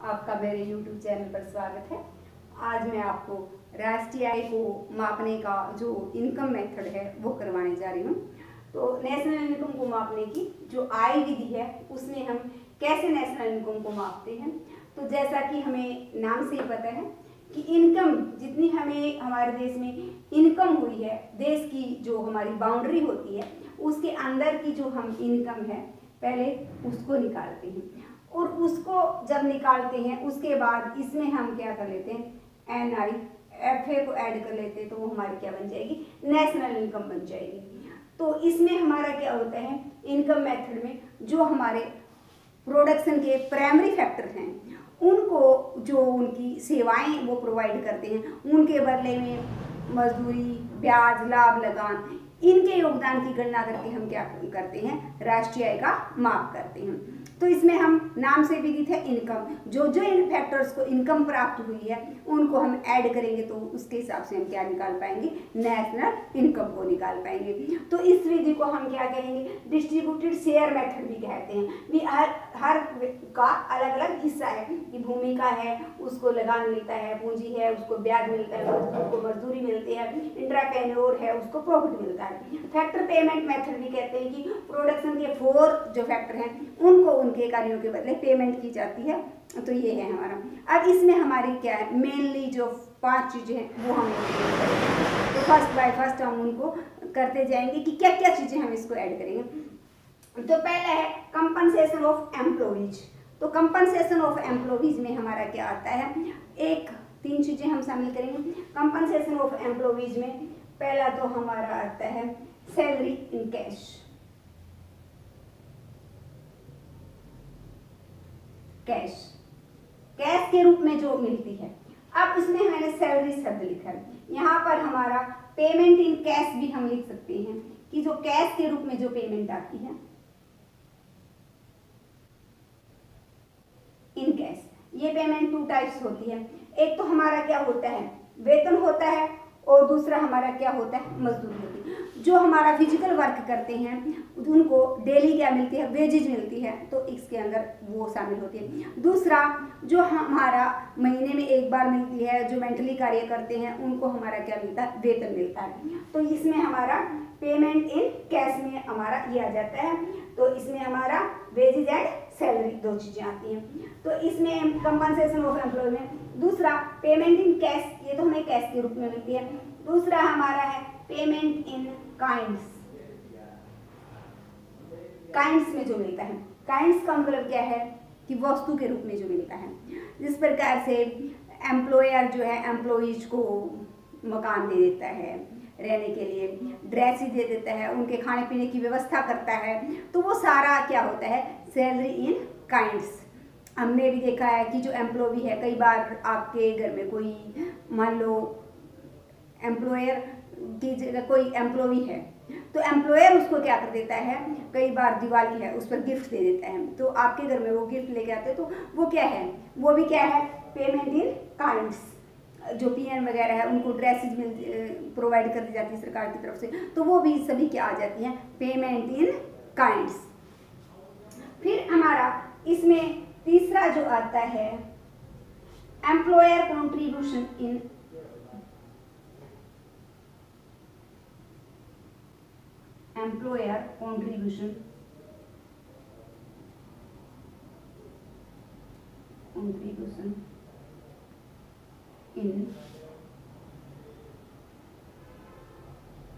आपका मेरे YouTube channel पर स्वागत है। आज मैं आपको राष्ट्रीय आय को मापने का जो इनकम मेथड है वो करवाने जा रही हूँ। तो नेशनल इनकम को मापने की जो आय विधि है उसमें हम कैसे नेशनल इनकम को मापते हैं। तो जैसा कि हमें नाम से ही पता है कि इनकम जितनी हमें हमारे देश में इनकम हुई है, देश की जो हमारी बाउंड्री होती है उसके अंदर की जो हम इनकम है पहले उसको निकालते हैं, और उसको जब निकालते हैं उसके बाद इसमें हम क्या कर लेते हैं, NIFA को ऐड कर लेते हैं, तो वो हमारी क्या बन जाएगी, नेशनल इनकम बन जाएगी। तो इसमें हमारा क्या होता है, इनकम मेथड में जो हमारे प्रोडक्शन के प्राइमरी फैक्टर हैं उनको जो उनकी सेवाएं वो प्रोवाइड करते हैं उनके बदले में मजदूरी, ब्याज, लाभ, लगान, इनके योगदान की गणना करके हम क्या करते हैं, राष्ट्रीय आय का माप करते हैं। तो इसमें हम नाम से विदित है इनकम, जो जो इन फैक्टर्स को इनकम प्राप्त हुई है उनको हम ऐड करेंगे तो उसके हिसाब से हम क्या निकाल पाएंगे, नेशनल इनकम को निकाल पाएंगे। तो इस विधि को हम क्या कहेंगे, डिस्ट्रीब्यूटेड शेयर मेथड भी कहते हैं। भी हर का अलग अलग हिस्सा है कि भूमि का है उसको लगान मिलता है, पूंजी है उसको ब्याज मिलता है, उसको मजदूरी मिलती है, इंट्राप्रेन्योर है उसको प्रॉफिट मिलता है। फैक्टर पेमेंट मेथड भी कहते हैं कि प्रोडक्शन के 4 जो फैक्टर हैं उनको उनके कार्यों के बदले पेमेंट की जाती है। तो ये है हमारा। अब इसमें हमारी क्या है, मेनली जो 5 चीजें हैं वो हम तो फर्स्ट बाय फर्स्ट हम उनको करते जाएंगे कि क्या क्या चीजें हम इसको ऐड करेंगे। तो पहला है कंपनसेशन ऑफ एम्प्लॉइज। तो कंपनसेशन ऑफ एम्प्लॉइज में हमारा क्या आता है, 3 चीजें हम शामिल करेंगे। कंपनसेशन ऑफ एम्प्लॉइज में पहला तो हमारा आता है सैलरी इन कैश। कैश के रूप में जो मिलती है। अब इसमें मैंने सैलरी शब्द लिखा है, यहाँ पर हमारा पेमेंट इन कैश भी हम लिख सकते हैं कि जो कैश के रूप में जो पेमेंट आती है इन कैश। ये पेमेंट 2 टाइप्स होती है। एक तो हमारा क्या होता है, वेतन होता है, और दूसरा हमारा क्या होता है, मजदूरी होती है। जो हमारा फिजिकल वर्क करते हैं उनको डेली क्या मिलती है, वेजेज मिलती है, तो इसके अंदर वो शामिल होती है। दूसरा जो हमारा महीने में एक बार मिलती है, जो मेंटली कार्य करते हैं उनको हमारा क्या मिलता है, वेतन मिलता है। तो इसमें हमारा पेमेंट इन कैश में हमारा ये आ जाता है। तो इसमें हमारा वेजेज एंड सैलरी 2 चीजें आती हैं। तो इसमें कंपनसेशन ऑफ एम्प्लॉय में दूसरा पेमेंट इन कैश, ये तो हमें कैश के रूप में मिलती है। दूसरा हमारा है पेमेंट इन काइंड्स। काइंड्स में जो मिलता है, काइंड्स का मतलब क्या है कि वस्तु के रूप में जो मिलता है। जिस प्रकार से एम्प्लॉयर जो है एम्प्लॉइज को मकान दे देता है, रहने के लिए ड्रेस ही दे देता है, उनके खाने पीने की व्यवस्था करता है, तो वो सारा क्या होता है, सैलरी इन काइंड्स। हमने भी देखा है कि जो एम्प्लॉय है, कई बार आपके घर में कोई मान लो एम्प्लॉयर की जगह कोई एम्प्लॉय है, तो एम्प्लॉयर उसको क्या कर देता है, कई बार दिवाली है उस पर गिफ्ट दे देता है, तो आपके घर में वो गिफ्ट लेके आते हैं, तो वो क्या है, वो भी क्या है, पेमेंट इन काइंड्स। जो पीएन वगैरह है उनको ड्रेसेज प्रोवाइड कर दी जाती है सरकार की तरफ से, तो वो भी सभी क्या आ जाती हैं, पेमेंट इन काइंड्स। फिर हमारा इसमें तीसरा जो आता है employer contribution in in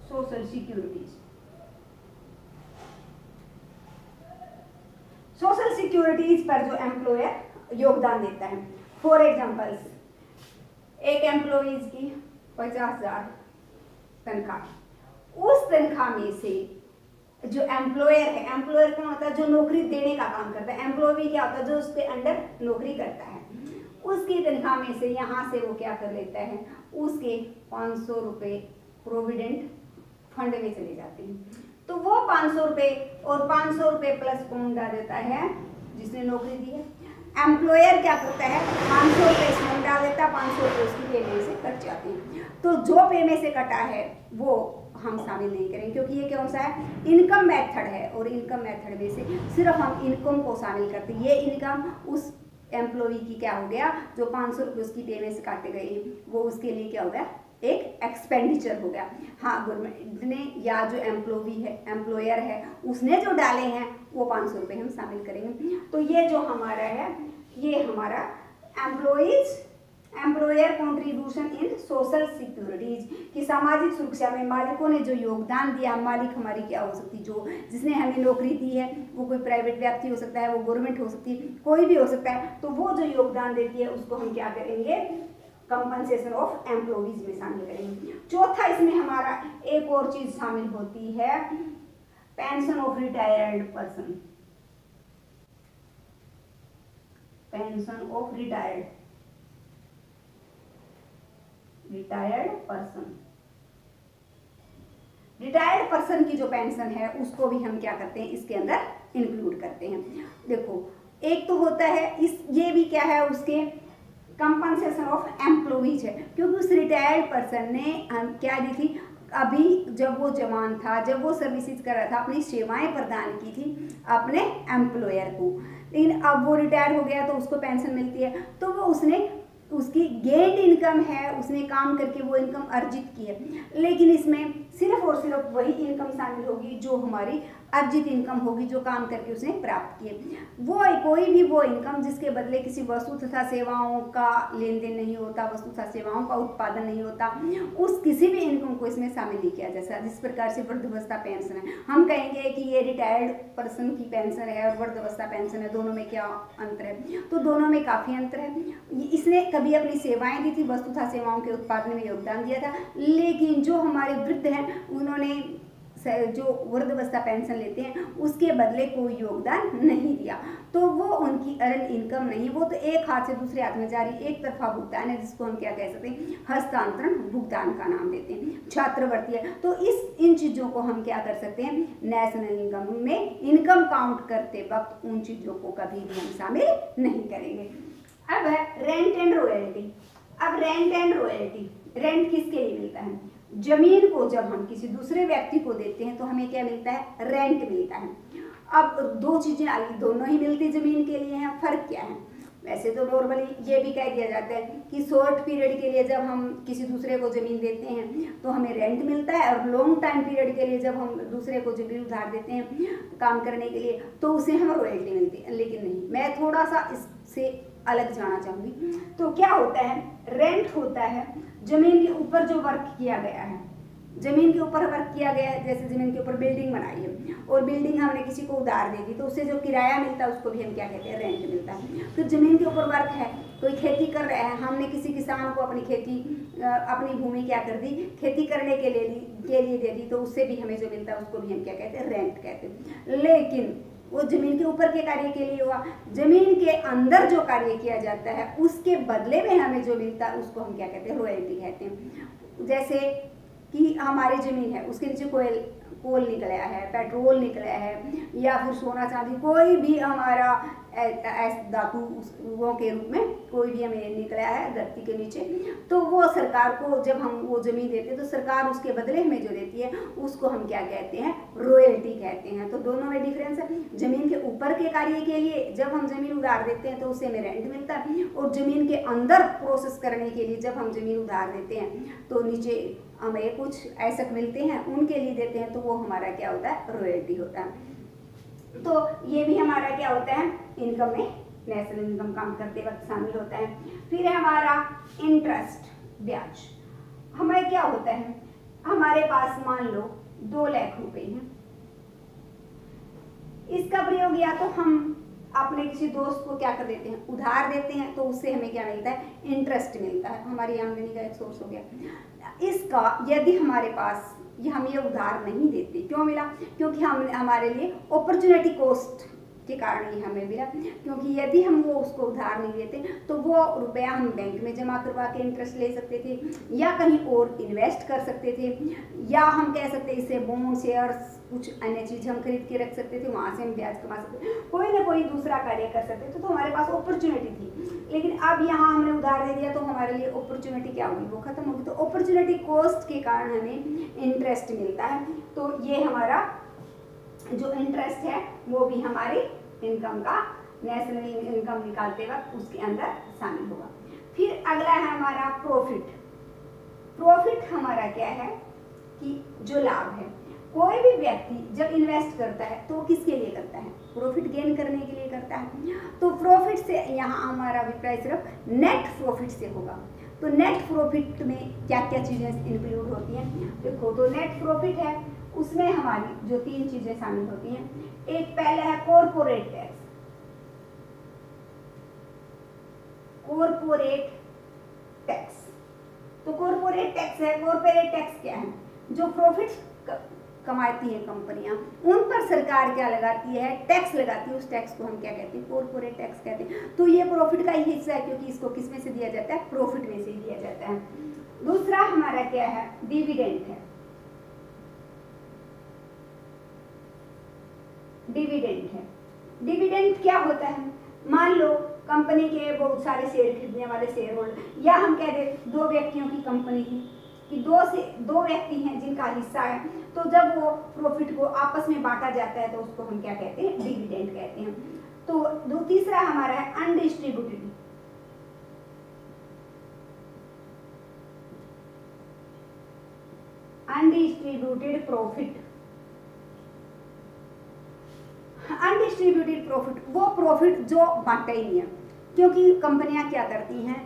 social securities. Social securities पर जो एम्प्लॉयर योगदान देता है। फॉर एग्जाम्पल्स, एक एम्प्लॉइज की 50,000 तनख्वाह, उस तनख्वाह में से जो एम्प्लॉयर है, एम्प्लॉयर क्या होता है, जो नौकरी देने का काम करता है, एम्प्लॉय क्या होता है, जो उसके अंडर नौकरी करता है, उसकी तनख्वाह में से यहाँ से वो क्या कर लेता है, उसके 500 रुपये प्रोविडेंट फंड में चले जाते हैं। तो वो 500 रुपये और 500 रुपये प्लस कौन डाल देता है, जिसने नौकरी दी है। एम्प्लॉयर क्या करता है, 500 रुपये इसमें डाल देता है, 500 रुपये उसकी पे में से कट जाते हैं। तो जो पे में से कटा है वो हम शामिल नहीं करेंगे, क्योंकि ये कौन सा है, इनकम मेथड है, और इनकम मेथड में से सिर्फ हम इनकम को शामिल करते हैं। ये इनकम उस एम्प्लॉई की क्या हो गया, जो 500 रुपये उसकी पे में से काटे गए वो उसके लिए क्या हो गया, एक एक्सपेंडिचर हो गया। हाँ, गवर्नमेंट ने या जो एम्प्लॉयर है उसने जो डाले हैं वो 500 रुपये हम शामिल करेंगे। तो ये जो हमारा है, ये हमारा employer contribution in social securities की सामाजिक सुरक्षा में मालिकों ने जो योगदान दिया। मालिक हमारी क्या हो सकती, जो जिसने हमें नौकरी दी है, वो कोई प्राइवेट व्यक्ति हो सकता है, वो गवर्नमेंट हो सकती है, कोई भी हो सकता है। तो वो जो योगदान देती है उसको हम क्या करेंगे, कंपनसेशन ऑफ एम्प्लॉइज में शामिल करेंगे। चौथा इसमें हमारा एक और चीज शामिल होती है, pension of retired person. Pension of retired person की जो पेंशन है उसको भी हम क्या करते हैं, इसके अंदर इंक्लूड करते हैं। देखो, एक तो होता है ये भी क्या है, उसके कंपनसेशन ऑफ एम्प्लॉइज है, क्योंकि उस रिटायर्ड पर्सन ने क्या दी थी, अभी जब वो जवान था, जब वो सर्विसेज कर रहा था, अपनी सेवाएं प्रदान की थी अपने एम्प्लॉयर को, लेकिन अब वो रिटायर हो गया तो उसको पेंशन मिलती है। तो वो उसकी गेन्ड इनकम है, उसने काम करके वो इनकम अर्जित की है, लेकिन इसमें सिर्फ और सिर्फ वही इनकम शामिल होगी जो हमारी अर्जित इनकम होगी, जो काम करके उसने प्राप्त की है। वो कोई भी वो इनकम जिसके बदले किसी वस्तु तथा सेवाओं का लेन देन नहीं होता, वस्तु तथा सेवाओं का उत्पादन नहीं होता, उस किसी भी इनकम को इसमें शामिल नहीं किया जैसा जिस प्रकार से वृद्धावस्था पेंशन है। हम कहेंगे कि ये रिटायर्ड पर्सन की पेंशन है और वृद्धावस्था पेंशन है, दोनों में क्या अंतर है, तो दोनों में काफ़ी अंतर है। इसने कभी अपनी सेवाएं दी थी, वस्तु तथा सेवाओं के उत्पादन में योगदान दिया था, लेकिन जो हमारे वृद्ध हैं उन्होंने जो वृद्धावस्था पेंशन लेते हैं उसके बदले कोई योगदान नहीं दिया, तो वो उनकी अर्न इनकम नहीं, वो तो एक हाथ से दूसरे हाथ में जारी एक तरफा भुगतान है, जिसको हम क्या कह सकते हैं, हस्तांतरण भुगतान का नाम देते हैं। छात्रवृत्ति है, तो इन चीज़ों को हम क्या कर सकते हैं, नेशनल इनकम में इनकम काउंट करते वक्त उन चीज़ों को कभी भी हम शामिल नहीं करेंगे। अब है रेंट एंड रॉयल्टी। अब रेंट एंड रॉयल्टी, रेंट किसके लिए मिलता है, जमीन को जब हम किसी दूसरे व्यक्ति को देते हैं तो हमें क्या मिलता है, रेंट मिलता है। अब दो चीजें आई, दोनों ही मिलती जमीन के लिए हैं, फर्क क्या है। वैसे तो नॉर्मली ये भी कह दिया जाता है कि शॉर्ट पीरियड के लिए जब हम किसी दूसरे को जमीन देते हैं तो हमें रेंट मिलता है, और लॉन्ग टाइम पीरियड के लिए जब हम दूसरे को जमीन उधार देते हैं काम करने के लिए तो उसे हमें रॉयल्टी मिलती है। लेकिन नहीं, मैं थोड़ा सा इससे अलग जाना चाहूँगी। तो क्या होता है, रेंट होता है जमीन के ऊपर जो वर्क किया गया है, जमीन के ऊपर वर्क किया गया है, जैसे जमीन के ऊपर बिल्डिंग बनाई है और बिल्डिंग हमने किसी को उधार दे दी तो उससे जो किराया मिलता है उसको भी हम क्या कहते हैं, रेंट मिलता है। तो जमीन के ऊपर वर्क है, कोई खेती कर रहा है, हमने किसी किसान को अपनी खेती अपनी भूमि क्या कर दी, खेती करने के लिए दे दी, तो उससे भी हमें जो मिलता है उसको भी हम क्या कहते हैं, रेंट कहते हैं। लेकिन वो जमीन के ऊपर के कार्य के लिए हुआ, जमीन के अंदर जो कार्य किया जाता है उसके बदले में हमें जो मिलता है उसको हम क्या कहते हैं, रॉयल्टी कहते हैं। जैसे कि हमारी जमीन है, उसके नीचे कोल निकला है, पेट्रोल निकला है, या फिर सोना चांदी कोई भी हमारा धातुओं के रूप में कोई भी हमें निकला है धरती के नीचे, तो वो सरकार को जब हम वो जमीन देते हैं तो सरकार उसके बदले हमें जो देती है उसको हम क्या कहते हैं, रॉयल्टी कहते हैं। तो दोनों में डिफरेंस है। जमीन के ऊपर के कार्य के लिए जब हम जमीन उधार देते हैं तो उससे हमें रेंट मिलता है, और जमीन के अंदर प्रोसेस करने के लिए जब हम जमीन उधार देते हैं तो नीचे हमें कुछ ऐसा मिलते हैं, उनके लिए देते हैं तो वो हमारा क्या होता है, रॉयल्टी होता है। तो ये भी हमारा क्या होता है, इनकम में नेशनल इनकम काम करते वक्त शामिल होता है। फिर है हमारा इंटरेस्ट, ब्याज। हमें क्या होता है, हमारे पास मान लो 2 लाख रुपए हैं, इसका प्रयोग या तो हम अपने किसी दोस्त को क्या कर देते हैं, उधार देते हैं, तो उससे हमें क्या मिलता है, इंटरेस्ट मिलता है, हमारी आमदनी का एक सोर्स हो गया। इसका यदि हमारे पास हम ये उधार नहीं देते, क्यों मिला, क्योंकि हमारे लिए अपॉर्चुनिटी कॉस्ट के कारण ही हमें मिला, क्योंकि यदि हम वो उसको उधार नहीं देते तो वो रुपया हम बैंक में जमा करवा के इंटरेस्ट ले सकते थे, या कहीं और इन्वेस्ट कर सकते थे, या हम कह सकते इससे बॉन्ड शेयर्स कुछ अन्य चीज़ हम खरीद के रख सकते थे, वहाँ से हम ब्याज कमा सकते थे, कोई ना कोई दूसरा कार्य कर सकते थे, तो हमारे पास अपॉर्चुनिटी थी। लेकिन अब यहाँ हमने उधार दे दिया तो हमारे लिए अपॉर्चुनिटी क्या होगी, वो खत्म होगी। तो अपॉर्चुनिटी कॉस्ट के कारण हमें इंटरेस्ट मिलता है। तो ये हमारा जो इंटरेस्ट है वो भी हमारी इनकम का नेशनल इनकम निकालते वक्त उसके अंदर शामिल होगा। फिर अगला है हमारा प्रॉफिट। प्रॉफिट हमारा क्या है कि जो लाभ है, कोई भी व्यक्ति जब इन्वेस्ट करता है तो किसके लिए करता है, प्रॉफिट गेन करने के लिए करता है। तो प्रॉफिट से यहाँ हमारा अभिप्राय सिर्फ नेट प्रॉफिट से होगा। तो नेट प्रॉफिट में क्या क्या चीजें इंक्लूड होती हैं, देखो तो नेट प्रॉफिट है, उसमें हमारी जो 3 चीजें शामिल होती हैं, एक पहला है कॉर्पोरेट टैक्स। कॉर्पोरेट टैक्स, तो कॉर्पोरेट टैक्स है, कॉर्पोरेट टैक्स क्या है, जो प्रॉफिट कमाती है कंपनियां उन पर सरकार क्या लगाती है, टैक्स लगाती है। उस टैक्स को हम क्या कहते हैं, कॉर्पोरेट टैक्स कहते हैं। तो ये प्रॉफिट का ही हिस्सा है, क्योंकि इसको किस में से दिया जाता है, प्रॉफिट में से ही दिया जाता है। दूसरा हमारा क्या है, डिविडेंड है। डिविडेंड है, डिविडेंड क्या होता है, मान लो कंपनी के बहुत सारे शेयर खरीदने वाले शेयर होल्डर, या हम कह दे 2 व्यक्तियों की कंपनी की कि 2 व्यक्ति हैं जिनका हिस्सा है, तो जब वो प्रॉफिट को आपस में बांटा जाता है तो उसको हम क्या कहते हैं, डिविडेंड कहते हैं। तो तीसरा हमारा है undistributed. Undistributed profit. Undistributed profit वो प्रॉफिट जो बांटा ही नहीं है, क्योंकि कंपनियां क्या करती हैं,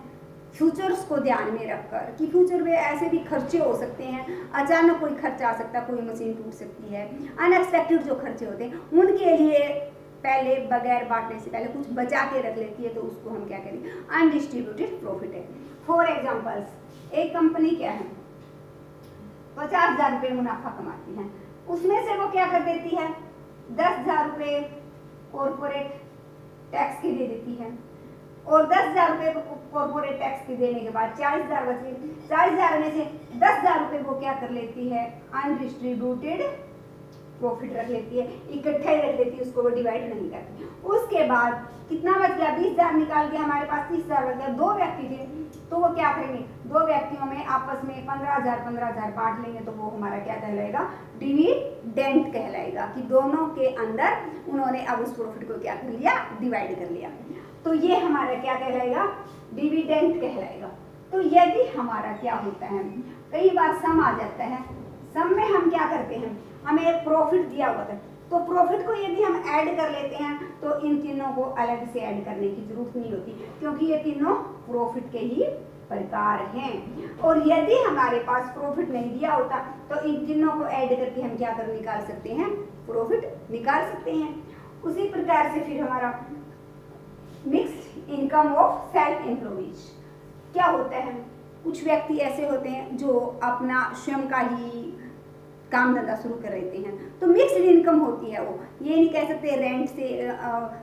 फ्यूचर्स को ध्यान में रखकर कि फ्यूचर में ऐसे भी खर्चे हो सकते हैं, अचानक कोई खर्चा आ सकता है, कोई मशीन टूट सकती है, अनएक्सपेक्टेड जो खर्चे होते हैं उनके लिए पहले बगैर बांटने से पहले कुछ बचा के रख लेती है, तो उसको हम क्या करेंगे, अनडिस्ट्रीब्यूटेड प्रॉफिट है। फॉर एग्जाम्पल्स, एक कंपनी क्या है 50,000 रुपये मुनाफा कमाती है, उसमें से वो क्या कर देती है, 10,000 रुपये कॉर्पोरेट टैक्स की दे देती है, और 10,000 रुपये कॉर्पोरेट टैक्स के देने के बाद 40,000 बचे। 40,000 में से 10,000 रुपये वो क्या कर लेती है, अनडिस्ट्रीब्यूटेड प्रॉफिट रख लेती है, इकट्ठा ही रख लेती है, उसको वो डिवाइड नहीं करती। उसके बाद कितना बच गया, 20,000 निकाल के हमारे पास 30,000 बच गया। 2 व्यक्ति थे तो वो क्या करेंगे, 2 व्यक्तियों में आपस में 15,000 बांट लेंगे, तो वो हमारा क्या कहलाएगा, डिविडेंड कहलाएगा, कि दोनों के अंदर उन्होंने अब उस प्रॉफिट को क्या कर लिया, डिवाइड कर लिया। तो ये हमारा क्या कहलाएगा, डिविडेंड कहलाएगा। तो यदि हमारा क्या होता है, कई बार सम आ जाता है, सम में हम क्या करते हैं, हमें प्रॉफिट दिया हुआ था, तो प्रॉफिट को यदि हम ऐड कर लेते हैं तो इन तीनों को अलग से ऐड करने की जरूरत नहीं होती, क्योंकि ये तीनों प्रॉफिट के ही प्रकार हैं। और यदि हमारे पास प्रॉफिट नहीं दिया होता तो इन तीनों को ऐड करके हम क्या कर निकाल सकते हैं, प्रॉफिट निकाल सकते हैं। उसी प्रकार से फिर हमारा mixed income of self employees क्या होता है, कुछ व्यक्ति ऐसे होते हैं जो अपना स्वयं का ही काम धंधा शुरू कर लेते हैं, तो मिक्स्ड इनकम होती है। वो ये नहीं कह सकते रेंट से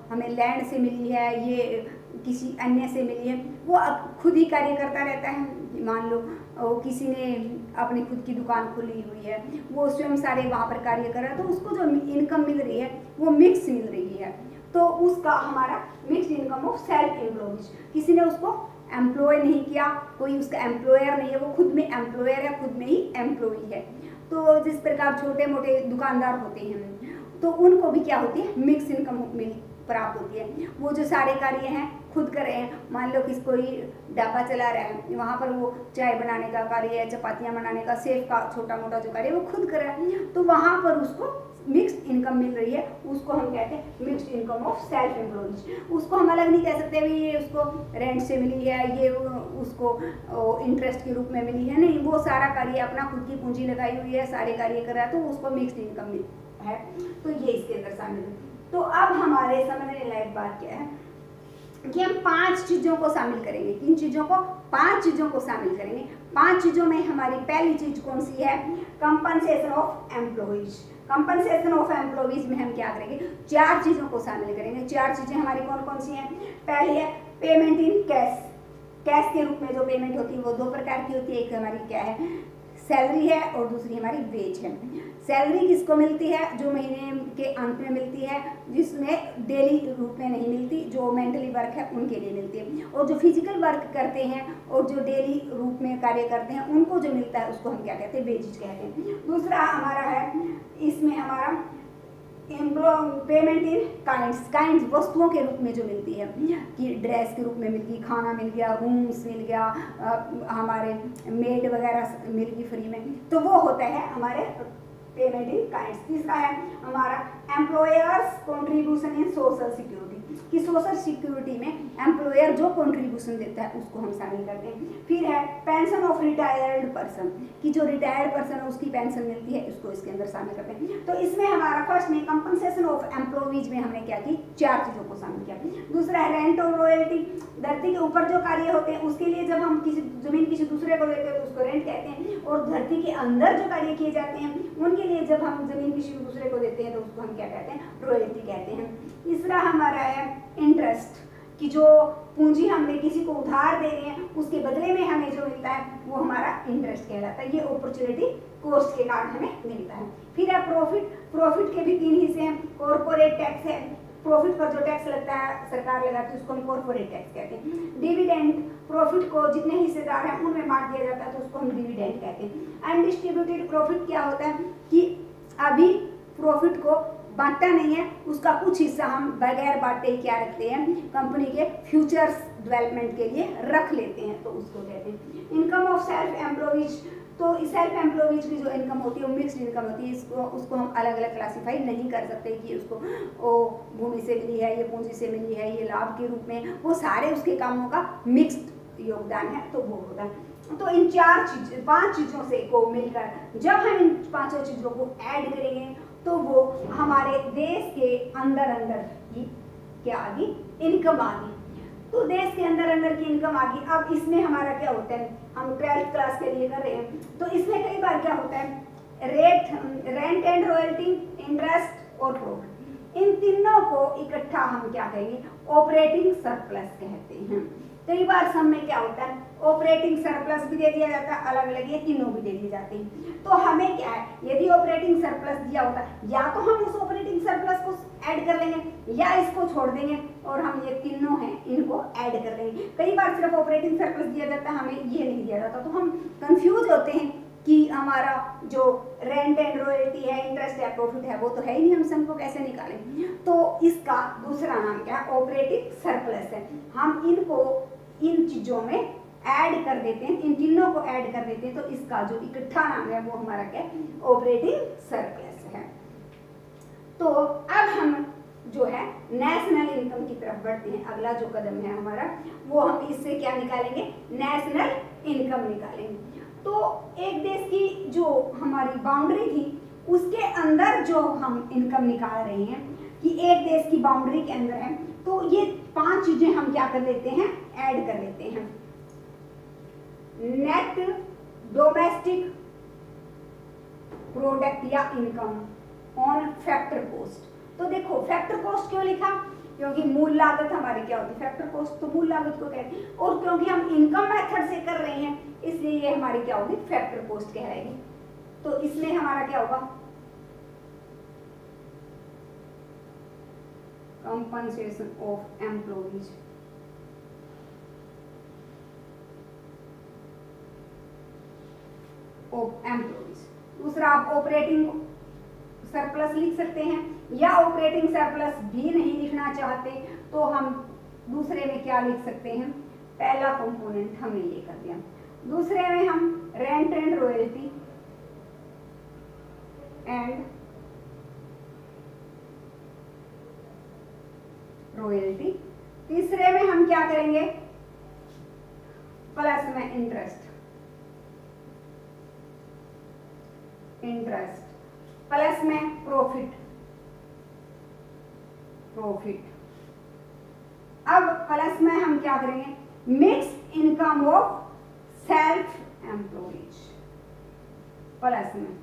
हमें लैंड से मिली है, ये किसी अन्य से मिली है, वो खुद ही कार्य करता रहता है। मान लो किसी ने अपनी खुद की दुकान खुली हुई है, वो स्वयं सारे वहाँ पर कार्य कर रहा है, तो उसको जो इनकम मिल रही है वो मिक्स मिल रही है, तो उसका हमारा mixed income of self employees. किसी ने उसको एम्प्लॉय नहीं किया, कोई उसका एम्प्लॉयर नहीं है, वो खुद में एम्प्लॉयर है, खुद में ही एम्प्लॉई है। तो जिस प्रकार छोटे मोटे दुकानदार होते हैं तो उनको भी क्या होती है, मिक्स इनकम प्राप्त होती है। वो जो सारे कार्य हैं खुद कर रहे हैं, मान लो किसी कोई ढाबा चला रहा है, वहाँ पर वो चाय बनाने का कार्य है, चपातियाँ बनाने का, सेफ का छोटा मोटा जो कार्य है वो खुद कर रहा है, तो वहाँ पर उसको मिक्स्ड इनकम मिल रही है, उसको हम कहते हैं mixed income of self employees. उसको हम अलग नहीं कह सकते भी ये उसको रेंट से मिली है, ये उसको इंटरेस्ट के रूप में मिली है, नहीं, वो सारा कार्य अपना खुद की पूंजी लगाई हुई है, सारे कार्य कर रहा है, तो उसको मिक्स्ड इनकम है, तो ये इसके अंदर शामिल है। तो अब हमारे समझने लायक बात क्या है कि हम 5 चीजों को शामिल करेंगे। किन चीजों को, 5 चीजों को शामिल करेंगे। 5 चीजों में हमारी पहली चीज कौन सी है, compensation of employees. Compensation of employees में हम क्या करेंगे, 4 चीजों को शामिल करेंगे। 4 चीजें हमारी कौन कौन सी हैं, पहली है पेमेंट इन कैश। कैश के रूप में जो पेमेंट होती है वो 2 प्रकार की होती है, एक हमारी क्या है, सैलरी है, और दूसरी हमारी वेज है। सैलरी किसको मिलती है, जो महीने के अंत में मिलती है, जिसमें डेली रूप में नहीं मिलती, जो मेंटली वर्क है उनके लिए मिलती है, और जो फिजिकल वर्क करते हैं और जो डेली रूप में कार्य करते हैं उनको जो मिलता है उसको हम क्या कहते हैं, वेजेज कहते हैं। दूसरा हमारा है, इसमें हमारा पेमेंट इन काइंड्स वस्तुओं के रूप में जो मिलती है, कि ड्रेस के रूप में मिल गई, खाना मिल गया, रूम्स मिल गया, हमारे मेड वगैरह मिल गई फ्री में, तो वो होता है हमारे पेमेंट इन काइंड्स। तीसरा है हमारा employers contribution in social security, कि सोशल सिक्योरिटी में एम्प्लॉयर जो कंट्रीब्यूशन देता है उसको हम शामिल करते हैं। फिर है पेंशन ऑफ रिटायर्ड पर्सन, कि जो रिटायर्ड पर्सन है उसकी पेंशन मिलती है, उसको इसके अंदर शामिल करते हैं। तो इसमें हमारा फर्स्ट में कंपनसेशन ऑफ एम्प्लॉयज में हमने क्या की, 4 चीजों को शामिल किया। दूसरा है रेंट और रॉयल्टी, धरती के ऊपर जो कार्य होते हैं उसके लिए जब हम किसी जमीन किसी दूसरे को देते हैं तो उसको रेंट कहते हैं, और धरती के अंदर जो कार्य किए जाते हैं उनके लिए जब हम जमीन किसी दूसरे को देते हैं तो उसको हम क्या कहते हैं, रॉयल्टी कहते हैं। तीसरा हमारा है इंटरेस्ट, कि जो पूंजी हमने किसी को उधार दे रहे हैं उसके बदले में हमें जो मिलता है वो हमारा इंटरेस्ट कहलाता है, ये अपॉर्चुनिटी कॉस्ट के कारण हमें मिलता है। फिर है प्रॉफिट के भी 3 हिस्से हैं। कॉर्पोरेट टैक्स है, प्रॉफिट पर जो टैक्स लगता है सरकार लगाती है उसको हम कॉर्पोरेट टैक्स कहते हैं। डिविडेंड, प्रॉफिट को जितने हिस्सेदार हैं उनमें बांट दिया जाता है तो उसको हम डिविडेंड कहते हैं। अनडिस्ट्रीब्यूटेड प्रॉफिट क्या होता है, कि अभी प्रॉफिट को बांटता नहीं है, उसका कुछ हिस्सा हम बगैर बांटे ही क्या रखते हैं, कंपनी के फ्यूचर्स डेवलपमेंट के लिए रख लेते हैं, तो उसको कहते हैं। इनकम ऑफ सेल्फ एम्प्लॉयज, तो सेल्फ एम्प्लॉयज की जो इनकम होती है वो मिक्स्ड इनकम होती है, उसको हम अलग अलग क्लासीफाई नहीं कर सकते कि उसको भूमि से मिली है, ये पूंजी से मिली है, ये लाभ के रूप में, वो सारे उसके कामों का मिक्स्ड योगदान है, तो वो होता है। तो इन 5 चीजों से को मिलकर जब हम इन 5 चीजों को ऐड करेंगे तो वो हमारे देश के अंदर की क्या आ गई, इनकम आ गई। तो देश के अंदर की इनकम आ गई। अब इसमें हमारा क्या होता है, हम 12th क्लास के लिए कर रहे हैं, तो इसमें कई बार क्या होता है, रेंट एंड रॉयल्टी, इंटरेस्ट और प्रॉफिट, इन तीनों को इकट्ठा हम क्या कहेंगे, ऑपरेटिंग सरप्लस कहते हैं। कई बार सम में क्या होता है, ऑपरेटिंग सरप्लस भी दे दिया जाता है, अलग अलग ये तीनों भी दे दिए जाते हैं। तो हमें क्या है, यदि ऑपरेटिंग सरप्लस दिया होता है, या तो हम उस ऑपरेटिंग सरप्लस को ऐड कर लेंगे या इसको छोड़ देंगे और हम ये तीनों हैं इनको ऐड कर लेंगे। कई बार सिर्फ ऑपरेटिंग सरप्लस दिया जाता है, हमें ये नहीं दिया जाता, तो हम कंफ्यूज होते हैं कि हमारा जो रेंट एंड रॉयल्टी है, इंटरेस्ट है, प्रॉफिट है, वो तो है ही नहीं, हम सम को कैसे निकालें। तो इसका दूसरा नाम क्या है, ऑपरेटिंग सरप्लस है। हम इनको इन चीजों में ऐड कर देते हैं, इन तीनों को ऐड कर देते हैं, तो इसका जो इकट्ठा नाम है वो हमारा क्या, ऑपरेटिंग सरप्लस है। तो अब हम जो है नेशनल इनकम की तरफ बढ़ते हैं। अगला जो कदम है हमारा वो हम इससे क्या निकालेंगे, नेशनल इनकम निकालेंगे। तो एक देश की जो हमारी बाउंड्री थी उसके अंदर जो हम इनकम निकाल रहे हैं, कि एक देश की बाउंड्री के अंदर है, तो ये 5 चीजें हम क्या कर लेते हैं, ऐड कर लेते हैं। नेट डोमेस्टिक प्रोडक्ट या इनकम ऑन फैक्टर कॉस्ट। तो देखो फैक्टर कॉस्ट क्यों लिखा, क्योंकि मूल लागत हमारी क्या होती है, फैक्टर कॉस्ट तो मूल लागत को कहते हैं, और क्योंकि हम इनकम मेथड से कर रहे हैं इसलिए ये हमारी क्या होगी, फैक्टर कॉस्ट कहलाएगी। तो इसमें हमारा क्या होगा, कंपनसेशन ऑफ एम्प्लॉयज, दूसरा आप ऑपरेटिंग सरप्लस लिख सकते हैं, या ऑपरेटिंग सरप्लस भी नहीं लिखना चाहते तो हम दूसरे में क्या लिख सकते हैं, पहला कंपोनेंट हमने ये कर दिया, दूसरे में हम रेंट एंड रॉयल्टी तीसरे में हम क्या करेंगे, प्लस में इंटरेस्ट, प्लस में प्रॉफिट। अब प्लस में हम क्या करेंगे, mix income of self employees, plus में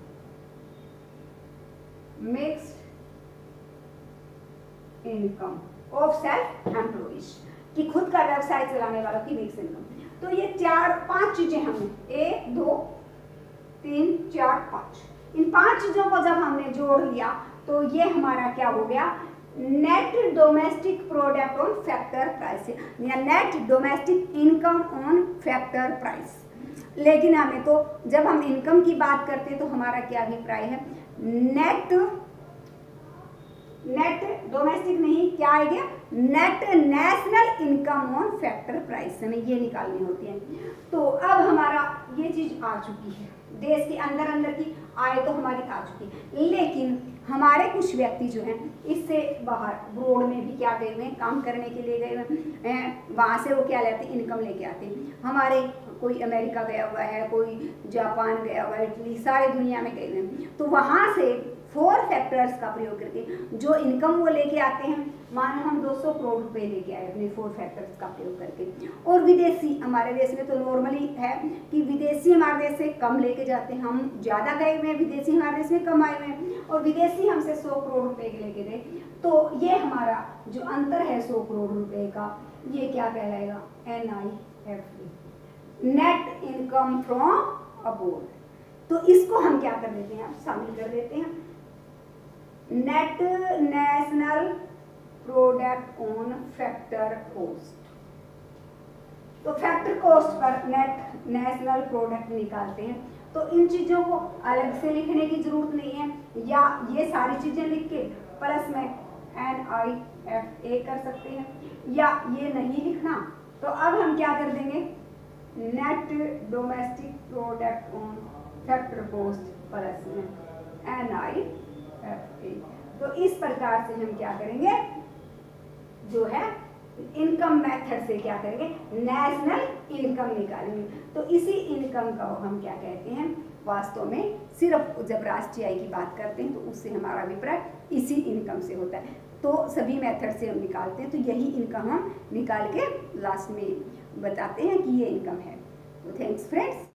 mixed income of self employees, कि खुद का व्यवसाय चलाने वालों की मिक्स इनकम। तो ये 4-5 चीजें हमने 1 2 3 4 5 इन 5 चीजों को जब हमने जोड़ लिया तो ये हमारा क्या हो गया, net domestic product on factor price, या net domestic income on factor price. लेकिन हमें तो जब हम इनकम की बात करते हैं तो हमारा क्या अभिप्राय है, नेट नेट डोमेस्टिक नहीं, क्या आएगा, net national income on factor price, हमें ये निकालनी होती है। तो अब हमारा ये चीज आ चुकी है, देश के अंदर अंदर की आय तो हमारी आ चुकी है, लेकिन हमारे कुछ व्यक्ति जो हैं इससे बाहर ब्रोड में भी क्या गए हुए हैं, काम करने के लिए गए हुए हैं, वहाँ से वो क्या लेते हैं, इनकम लेके आते हैं। हमारे कोई अमेरिका गया हुआ है, कोई जापान गया हुआ है, इटली, सारी दुनिया में गए हुए हैं, तो वहाँ से 4 फैक्टर्स का प्रयोग करके जो इनकम वो लेके आते हैं, मानो हम 200 करोड़ रुपए लेके आए अपने 4 फैक्टर्स का प्रयोग करके, और विदेशी हमारे देश में तो नॉर्मली है कि विदेशी हमारे देश से कम लेके जाते हैं, हम ज़्यादा गए हुए हैं, विदेशी हमारे देश में कम आए हुए हैं, और विदेशी हमसे 100 करोड़ रुपए लेके गए। तो ये हमारा जो अंतर है 100 करोड़ रुपए का, ये क्या कहलाएगा, NIFT, net income from abroad. तो इसको हम क्या कर देते हैं, शामिल कर देते हैं, net national product on factor cost. तो फैक्टर कॉस्ट पर नेट नेशनल प्रोडक्ट निकालते हैं। तो इन चीजों को अलग से लिखने की जरूरत नहीं है, या ये सारी चीजें लिख के प्लस में NIFA कर सकते हैं, या ये नहीं लिखना तो अब हम क्या कर देंगे, net domestic product on factor cost plus में NIFA। तो इस प्रकार से हम क्या करेंगे, जो है इनकम मेथड से क्या करेंगे, नेशनल इनकम निकालेंगे। तो इसी इनकम का हम क्या कहते हैं, वास्तव में सिर्फ जब राष्ट्रीय आय की बात करते हैं तो उससे हमारा अभिप्राय इसी इनकम से होता है। तो सभी मेथड से हम निकालते हैं, तो यही इनकम हम निकाल के लास्ट में बताते हैं कि ये इनकम है। तो थैंक्स फ्रेंड्स।